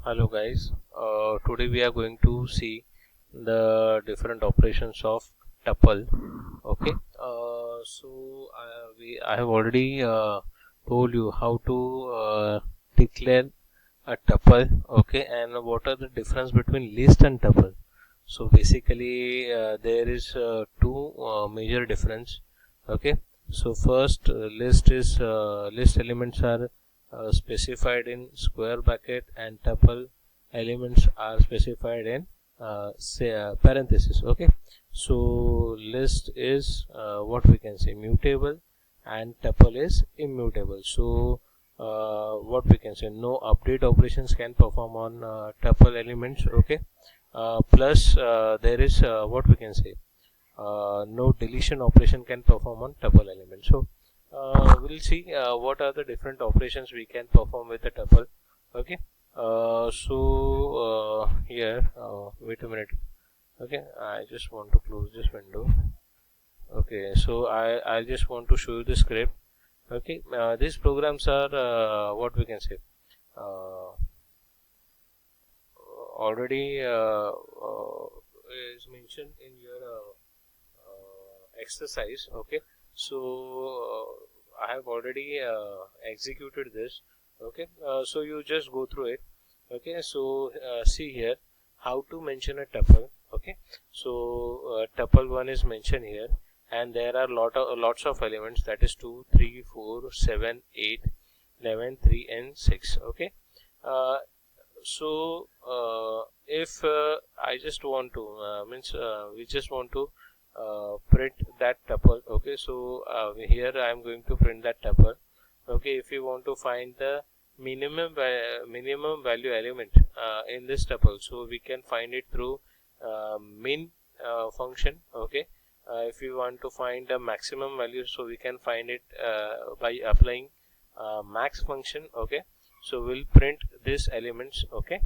Hello guys, today we are going to see the different operations of tuple. Okay, I have already told you how to declare a tuple. Okay, and what are the difference between list and tuple? So basically, there is two major difference. Okay, so first list elements are specified in square bracket and tuple elements are specified in say parenthesis. Okay, so list is what we can say mutable and tuple is immutable. So what we can say, no update operations can perform on tuple elements. Okay, plus there is what we can say, no deletion operation can perform on tuple element. So we'll see what are the different operations we can perform with the tuple. Okay, here wait a minute. Okay, I just want to close this window. Okay, so I just want to show you the script. Okay, these programs are what we can say, uh, already is mentioned in your exercise. Okay, so I have already executed this. Okay, so you just go through it. Okay, so see here how to mention a tuple. Okay, so tuple 1 is mentioned here, and there are lots of elements, that is 2, 3, 4, 7, 8, 11, 3 and 6. Okay, uh, so if I just want to means we just want to print that tuple. Okay, so here I am going to print that tuple. Okay, if you want to find the minimum value element in this tuple, so we can find it through min function. Okay, if you want to find the maximum value, so we can find it by applying max function. Okay, so we'll print these elements. Okay,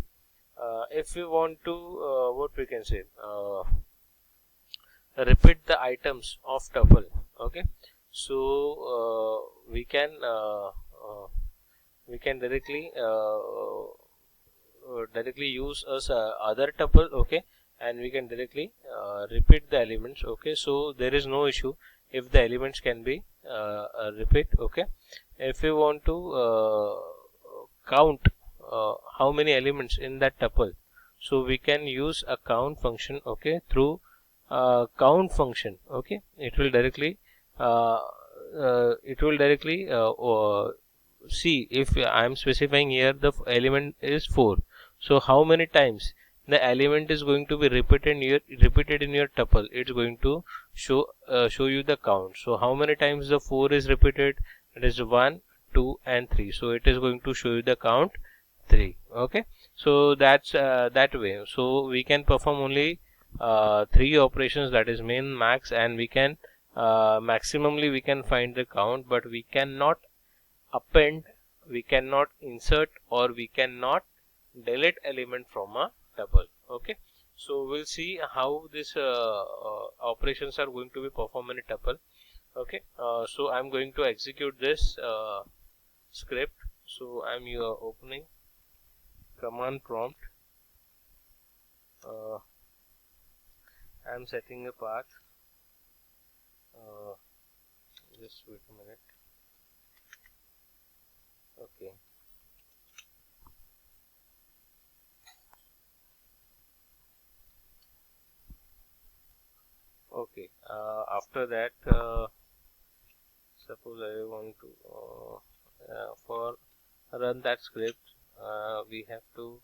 if we want to what we can say, repeat the items of tuple. Okay, so we can directly use as other tuple. Okay, and we can directly repeat the elements. Okay, so there is no issue if the elements can be repeat. Okay, if we want to count how many elements in that tuple, so we can use a count function. Okay, through count function. Okay, uh, it will directly see if I am specifying here the element is 4, so how many times the element is going to be repeated in your tuple, it's going to show you the count. So how many times the 4 is repeated, it is 1, 2 and 3, so it is going to show you the count 3. Okay, so that's that way. So we can perform only three operations, that is min, max, and we can maximally we can find the count, but we cannot append, we cannot insert, or we cannot delete element from a tuple. Okay, so we'll see how this operations are going to be performed in a tuple. Okay, so I'm going to execute this script. So I'm opening command prompt. uh, I'm setting a path. uh, just wait a minute. Okay, okay, after that, suppose I want to for run that script, we have to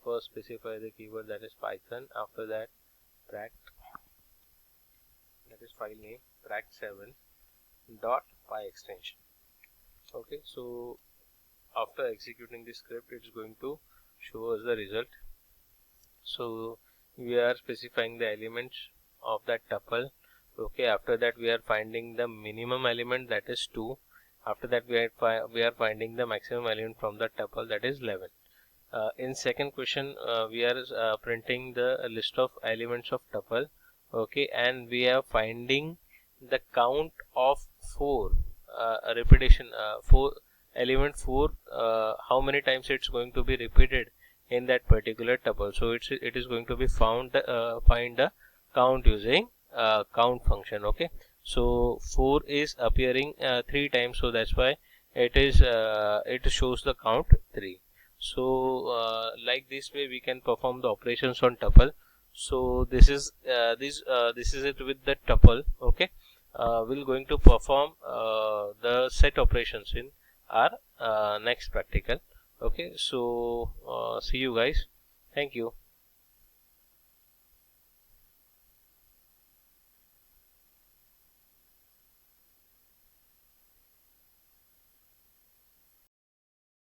first specify the keyword, that is Python. After that, pract, that is file name, pract7 dot py extension. Okay, so after executing the script, it's going to show us the result. So we are specifying the elements of that tuple. Okay, after that we are finding the minimum element, that is 2. After that we are finding the maximum element from the tuple, that is 11. In second question, we are printing the list of elements of tuple. Okay, and we are finding the count of 4 repetition, 4 element 4, how many times it's going to be repeated in that particular tuple. So it is going to be find the count using count function. Okay, so 4 is appearing 3 times, so that's why it shows the count 3. So like this way we can perform the operations on tuple. So this is it with the tuple. Okay, we're going to perform the set operations in our next practical. Okay, so see you guys. Thank you.